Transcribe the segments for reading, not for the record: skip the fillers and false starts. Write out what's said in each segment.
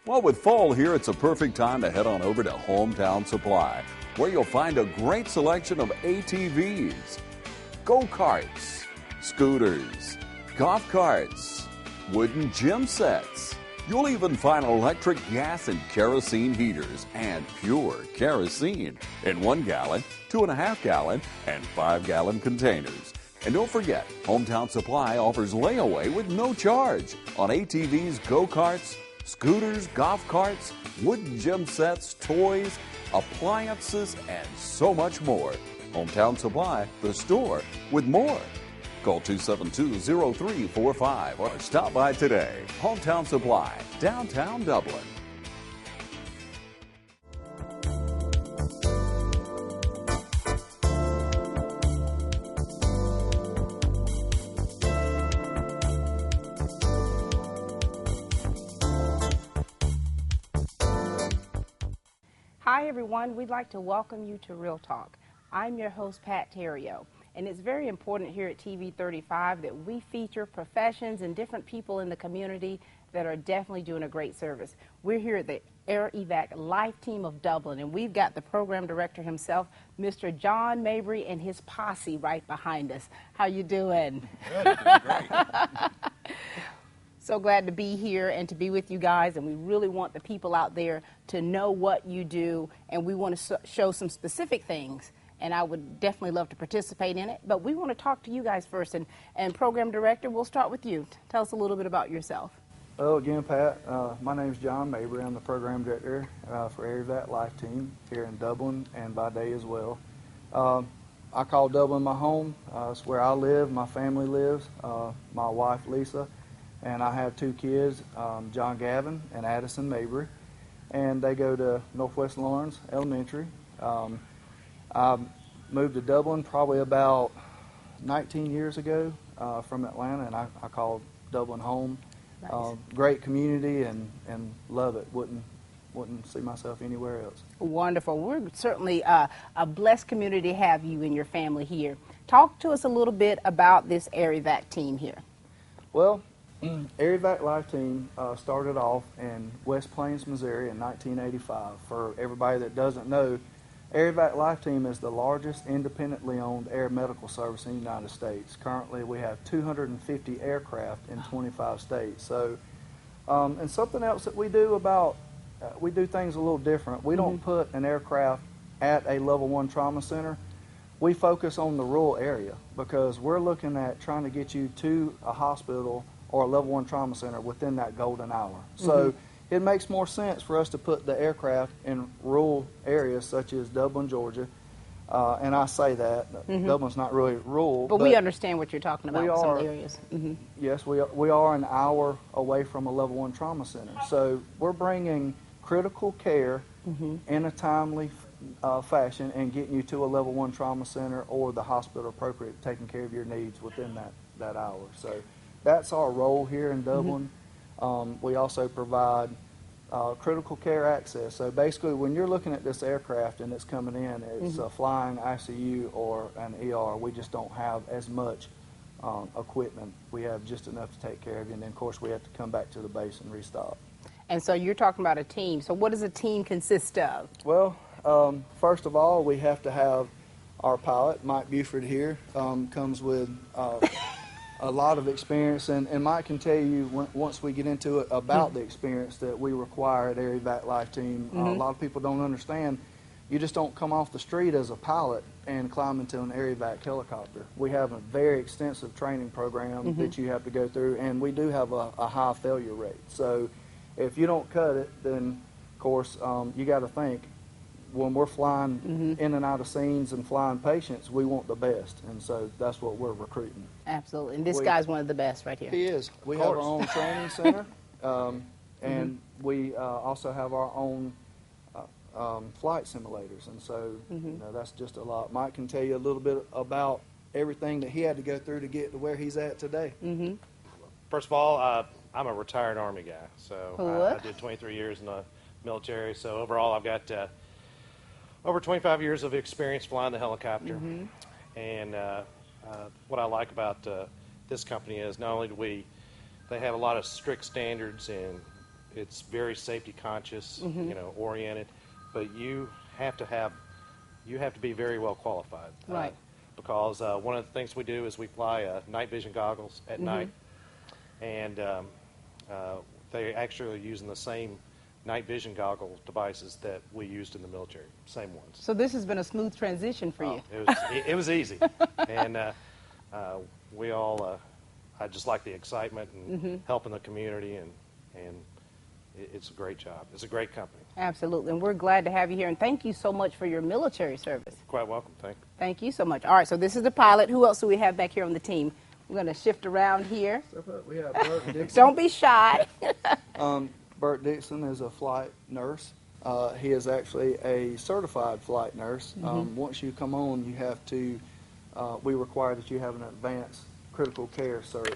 Well, with fall here, it's a perfect time to head on over to Hometown Supply, where you'll find a great selection of ATVs, go-karts, scooters, golf carts, wooden gym sets. You'll even find electric gas and kerosene heaters and pure kerosene in 1 gallon, 2.5 gallon, and 5-gallon containers. And don't forget, Hometown Supply offers layaway with no charge on ATVs, go-karts, scooters, golf carts, wooden gym sets, toys, appliances, and so much more. Hometown Supply, the store with more. Call 272-0345 or stop by today. Hometown Supply, downtown Dublin. Hi everyone, we'd like to welcome you to Real Talk. I'm your host, Pat Terrio, and it's very important here at TV 35 that we feature professions and different people in the community that are definitely doing a great service. We're here at the Air Evac Life Team of Dublin, and we've got the program director himself, Mr. John Mabry, and his posse right behind us. How you doing? Good, great. So glad to be here and to be with you guys, and we really want the people out there to know what you do, and we want to show some specific things, and I would definitely love to participate in it, but we want to talk to you guys first, and Program Director, we'll start with you. Tell us a little bit about yourself. Well, again, Pat, my name is John Mabry. I'm the Program Director for Air Evac Life Team here in Dublin and by day as well. I call Dublin my home. It's where I live, my family lives, my wife Lisa, and I have 2 kids, John Gavin and Addison Mabry, and they go to Northwest Lawrence Elementary. I moved to Dublin probably about 19 years ago from Atlanta, and I call Dublin home. Nice. Great community and love it. Wouldn't see myself anywhere else. Wonderful. We're certainly a blessed community to have you and your family here. Talk to us a little bit about this Air Evac team here. Well, Air Evac Life Team started off in West Plains, Missouri in 1985. For everybody that doesn't know, Air Evac Life Team is the largest independently owned air medical service in the United States. Currently, we have 250 aircraft in 25 states. So, and something else that we do we do things a little different. We don't put an aircraft at a level 1 trauma center. We focus on the rural area because we're looking at trying to get you to a hospital or a level 1 trauma center within that golden hour. So it makes more sense for us to put the aircraft in rural areas such as Dublin, Georgia. And I say that, Dublin's not really rural. But we understand what you're talking about in some areas. Yes, we are an hour away from a level 1 trauma center. So we're bringing critical care in a timely fashion and getting you to a level 1 trauma center or the hospital appropriate, taking care of your needs within that hour. So that's our role here in Dublin. We also provide critical care access. So basically, when you're looking at this aircraft and it's coming in, it's a flying ICU or an ER. We just don't have as much equipment. We have just enough to take care of you, and then of course we have to come back to the base and restock. And so you're talking about a team. So what does a team consist of? Well, first of all, we have to have our pilot, Mike Buford here, comes with a lot of experience, and Mike can tell you once we get into it about the experience that we require at Air Evac Life Team. A lot of people don't understand. You just don't come off the street as a pilot and climb into an Air Evac helicopter. We have a very extensive training program that you have to go through, and we do have a high failure rate. So if you don't cut it, then of course you got to think, when we're flying in and out of scenes and flying patients, we want the best, and so that's what we're recruiting. Absolutely, and this guy's one of the best right here. He is. We have our own training center, and we also have our own flight simulators, and so you know, that's just a lot. Mike can tell you a little bit about everything that he had to go through to get to where he's at today. First of all, I'm a retired Army guy, so I did 23 years in the military, so overall I've got over 25 years of experience flying the helicopter. And what I like about this company is not only do they have a lot of strict standards it's very safety conscious, oriented, but you have to be very well qualified. Right. Because one of the things we do is we fly night vision goggles at night, and they actually are using the same night vision goggle devices that we used in the military, same ones. So this has been a smooth transition for you. It was easy, and we all, I just like the excitement and helping the community, and it's a great job. It's a great company. Absolutely, and we're glad to have you here, and thank you so much for your military service. Quite welcome, thank you. Thank you so much. All right, so this is the pilot. Who else do we have back here on the team? We're going to shift around here. We have Bert Dixon. Don't be shy. Bert Dixon is a flight nurse. He is actually a certified flight nurse. Once you come on, you have to, we require that you have an advanced critical care cert.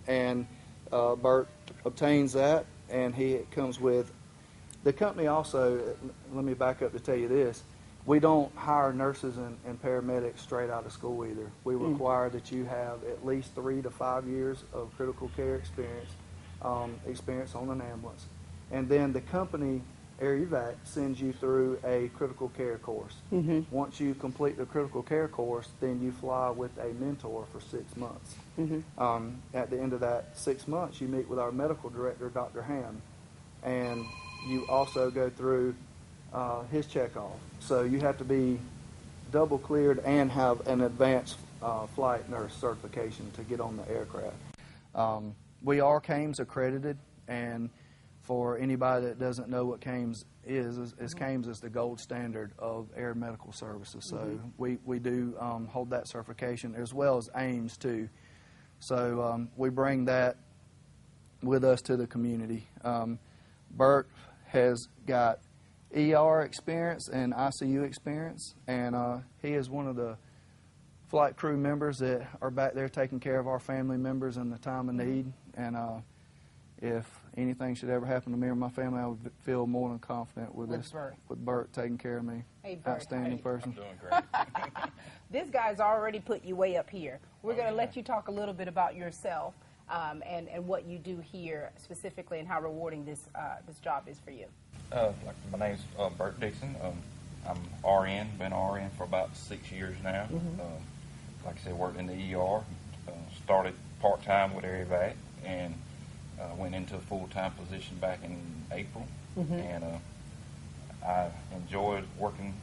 And Bert obtains that, and he comes with, the company also, let me back up to tell you this, we don't hire nurses and paramedics straight out of school either. We require that you have at least 3 to 5 years of critical care experience on an ambulance. And then the company, Air Evac, sends you through a critical care course. Once you complete the critical care course, then you fly with a mentor for 6 months. At the end of that 6 months, you meet with our medical director, Dr. Ham, and you also go through his checkoff. So you have to be double cleared and have an advanced flight nurse certification to get on the aircraft. We are CAMES accredited, and for anybody that doesn't know what CAMES is CAMES is the gold standard of air medical services. So we do hold that certification, as well as AIMS too. So we bring that with us to the community. Bert has got ER experience and ICU experience, and he is one of the flight crew members that are back there taking care of our family members in the time of need. And if anything should ever happen to me or my family, I would feel more than confident with Bert taking care of me. Hey, Bert, outstanding person. I'm doing great. This guy's already put you way up here. We're going to let you talk a little bit about yourself and what you do here specifically, and how rewarding this job is for you. My name's Bert Dixon. I'm RN, been RN for about 6 years now. Like I said, worked in the ER, started part-time with Air Evac, and went into a full-time position back in April. And I enjoyed working,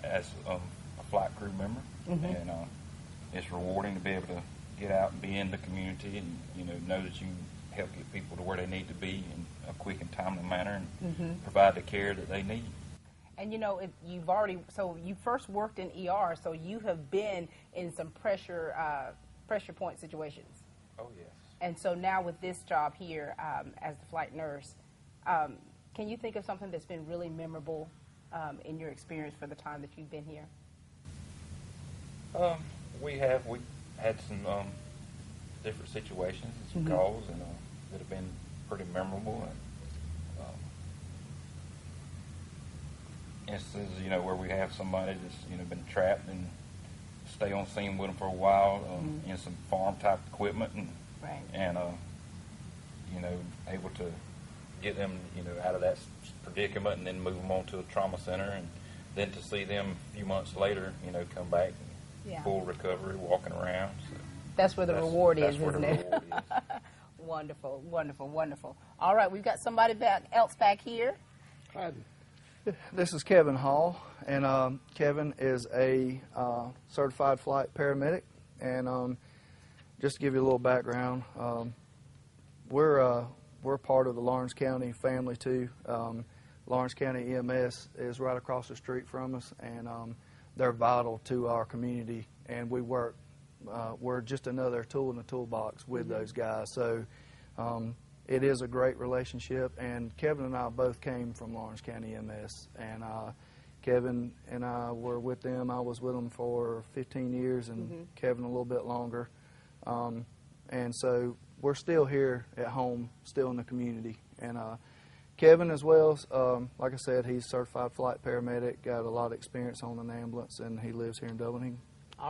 as a flight crew member, and it's rewarding to be able to get out and be in the community, and know that you can help get people to where they need to be in a quick and timely manner, and provide the care that they need. And you first worked in ER, so you have been in some pressure point situations. Oh, yes. And so now with this job here as the flight nurse, can you think of something that's been really memorable in your experience for the time that you've been here? We had some different situations and some calls, and that have been pretty memorable. And, instances, where we have somebody that's been trapped and stay on scene with them for a while in some farm type equipment, and able to get them out of that predicament, and then move them on to a trauma center, and then to see them a few months later come back and full recovery, walking around. So that's where the reward is, isn't it? Reward is. Wonderful, wonderful, wonderful. All right, we've got somebody else back here. This is Kevin Hall, and Kevin is a certified flight paramedic. And just to give you a little background, we're part of the Lawrence County family too. Lawrence County EMS is right across the street from us, and they're vital to our community. And we work. We're just another tool in the toolbox with those guys. So it is a great relationship, and Kevin and I both came from Lawrence County EMS, and Kevin and I were with them. I was with them for 15 years, and Kevin a little bit longer. And so we're still here at home, still in the community. And Kevin as well, like I said, he's certified flight paramedic, got a lot of experience on an ambulance, and he lives here in Dublin.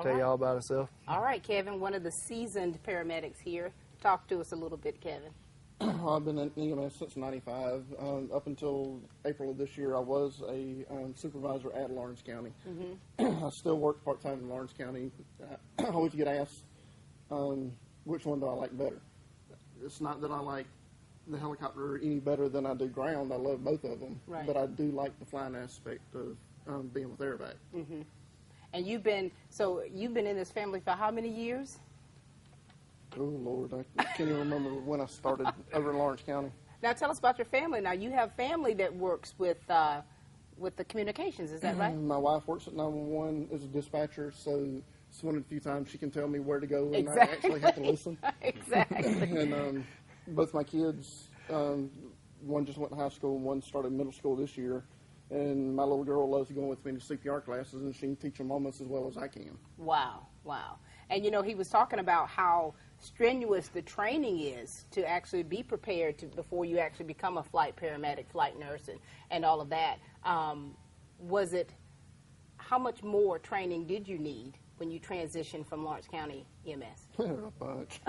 Tell y'all about himself. All right, Kevin, one of the seasoned paramedics here. Talk to us a little bit, Kevin. I've been in EMS since '95. Up until April of this year, I was a supervisor at Lawrence County. I still work part-time in Lawrence County. I always get asked, which one do I like better? It's not that I like the helicopter any better than I do ground. I love both of them. Right. But I do like the flying aspect of being with Air Evac. Mm-hmm. And you've been in this family for how many years? Oh, Lord, I can't even remember when I started over in Lawrence County. Now tell us about your family. Now you have family that works with the communications, is that right? My wife works at 911 as a dispatcher, so it's one of the few times she can tell me where to go and Exactly. I actually have to listen. Exactly. And both my kids, one just went to high school and one started middle school this year. And my little girl loves going with me to CPR classes, and she can teach them almost as well as I can. Wow, wow. And, you know, he was talking about how strenuous the training is to actually be prepared before you actually become a flight paramedic, flight nurse, and all of that. How much more training did you need when you transitioned from Lawrence County EMS? A bunch.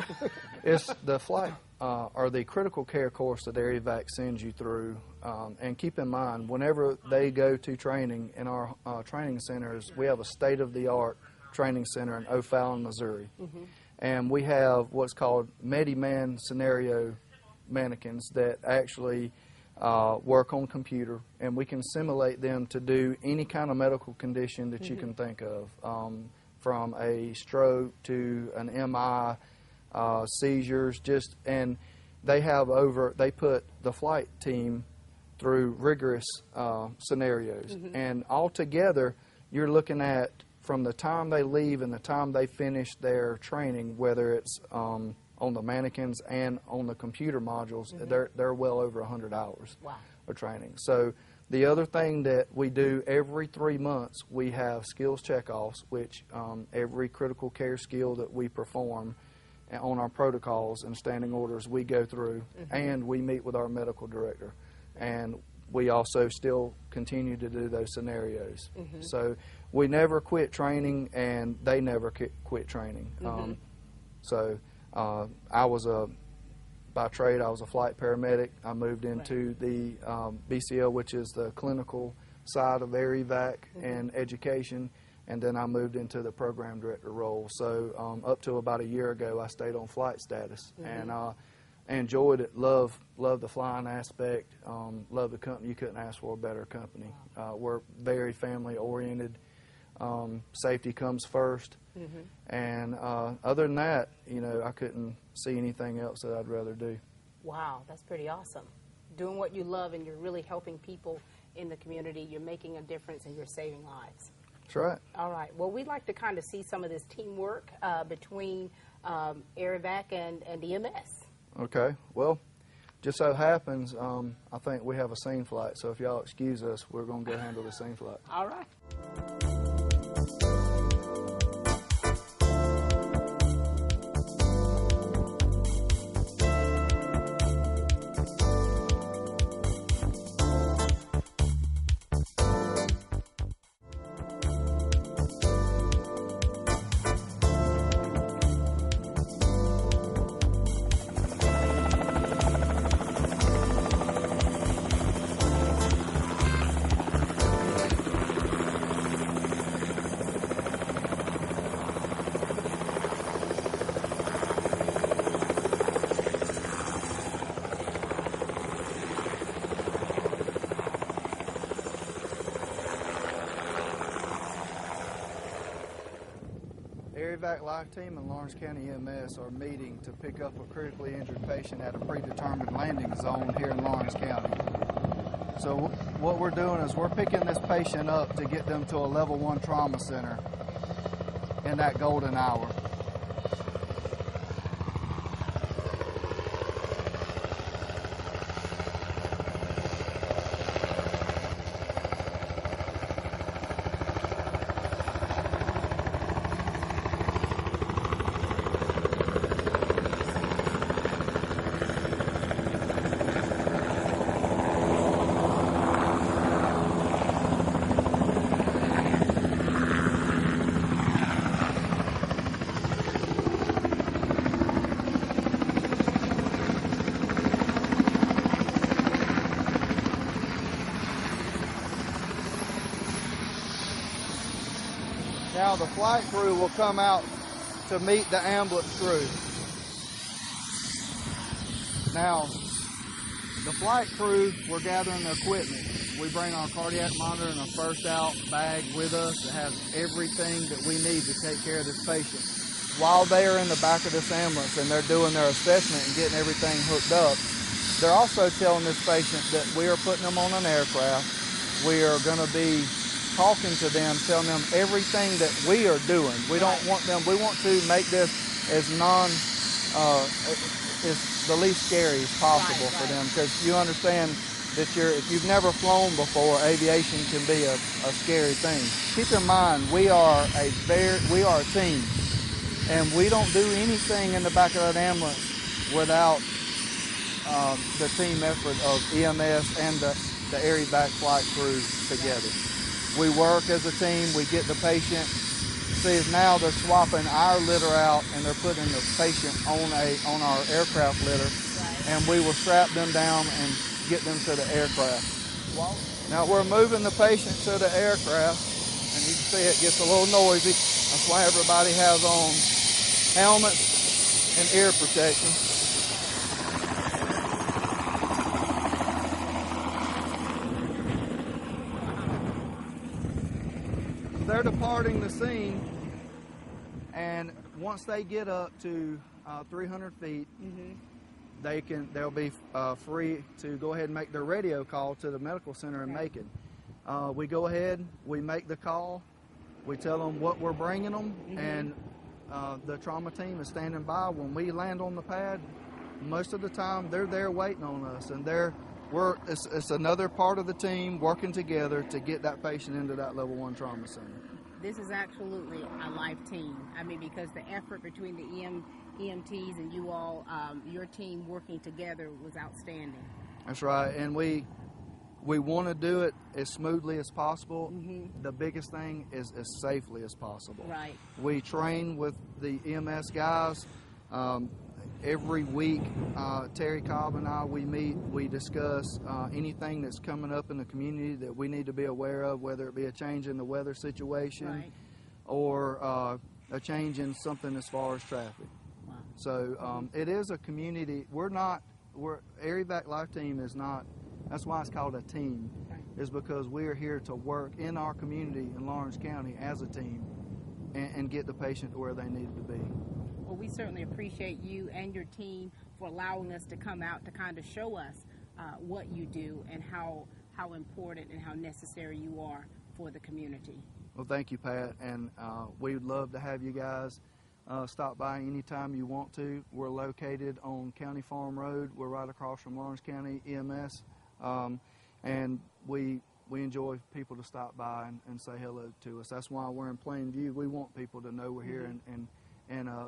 It's the flight or the critical care course that Air Evac sends you through. And keep in mind, whenever they go to training in our training centers, we have a state-of-the-art training center in O'Fallon, Missouri. Mm-hmm. And we have what's called Medi-Man scenario mannequins that actually work on computer, and we can simulate them to do any kind of medical condition that you can think of, from a stroke to an MI, seizures, and they put the flight team through rigorous scenarios. Mm-hmm. And altogether, you're looking at from the time they leave and the time they finish their training, whether it's on the mannequins and on the computer modules, mm-hmm. they're well over 100 hours wow. of training. So the other thing that we do every 3 months, we have skills checkoffs, which every critical care skill that we perform on our protocols and standing orders we go through, mm-hmm. and we meet with our medical director. And we also still continue to do those scenarios. Mm-hmm. So we never quit training, and they never quit training. Mm-hmm. By trade, I was a flight paramedic. I moved into the BCL, which is the clinical side of Air Evac mm-hmm. and education, and then I moved into the program director role. So up to about a year ago, I stayed on flight status, mm-hmm. and I enjoyed it. Love the flying aspect. Love the company. You couldn't ask for a better company. We're very family oriented. Safety comes first, mm-hmm. and other than that, I couldn't see anything else that I'd rather do. Wow, that's pretty awesome. Doing what you love, and you're really helping people in the community. You're making a difference, and you're saving lives. That's right. All right. Well, we'd like to kind of see some of this teamwork between Air Evac and EMS. Okay. Well, just so happens, I think we have a scene flight, so if y'all excuse us, we're going to go handle the scene flight. All right. Air Evac Life Team and Lawrence County EMS are meeting to pick up a critically injured patient at a predetermined landing zone here in Lawrence County. So what we're doing is we're picking this patient up to get them to a level 1 trauma center in that golden hour. Now the flight crew will come out to meet the ambulance crew. Now, the flight crew, we're gathering the equipment. We bring our cardiac monitor and our first out bag with us that has everything that we need to take care of this patient. While they are in the back of this ambulance and they're doing their assessment and getting everything hooked up, they're also telling this patient that we are putting them on an aircraft. We are going to be talking to them, telling them everything that we are doing. We don't want them, we want to make this as is the least scary as possible for them, because you understand that if you've never flown before, aviation can be a scary thing. Keep in mind, we are a team, and we don't do anything in the back of that ambulance without the team effort of EMS and the Air Evac flight crew together. We work as a team. We get the patient. See, now they're swapping our litter out and they're putting the patient on our aircraft litter, and we will strap them down and get them to the aircraft. Now we're moving the patient to the aircraft, and you can see it gets a little noisy. That's why everybody has on helmets and ear protection. They're departing the scene, and once they get up to 300 feet, they'll be free to go ahead and make their radio call to the medical center in Macon. We go ahead, we make the call, we tell them what we're bringing them, and the trauma team is standing by. When we land on the pad, most of the time they're there waiting on us, and it's another part of the team working together to get that patient into that level 1 trauma center. This is absolutely a life team. I mean, because the effort between the EMTs and you all, your team working together was outstanding. That's right, and we want to do it as smoothly as possible. The biggest thing is as safely as possible. Right. We train with the EMS guys. Every week, Terry Cobb and I, we meet, we discuss anything that's coming up in the community that we need to be aware of, whether it be a change in the weather situation or a change in something as far as traffic. Wow. So it is a community. Air Evac Life Team is not, that's why it's called a team, is because we are here to work in our community in Lawrence County as a team and get the patient to where they need to be. Well, we certainly appreciate you and your team for allowing us to come out to kind of show us what you do and how important and how necessary you are for the community. Well, thank you, Pat, and we would love to have you guys stop by anytime you want to. We're located on County Farm Road. We're right across from Lawrence County EMS, and we enjoy people to stop by and say hello to us. That's why we're in Plainview. We want people to know we're here and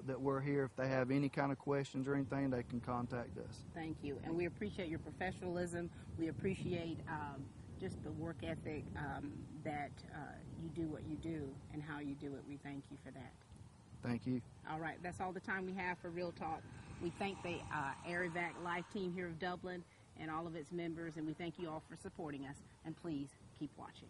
that we're here. If they have any kind of questions or anything, they can contact us. Thank you, and we appreciate your professionalism. We appreciate just the work ethic that you do what you do and how you do it. We thank you for that. Thank you. All right, that's all the time we have for Real Talk. We thank the Air Evac Life Team here of Dublin and all of its members, and we thank you all for supporting us. And please keep watching.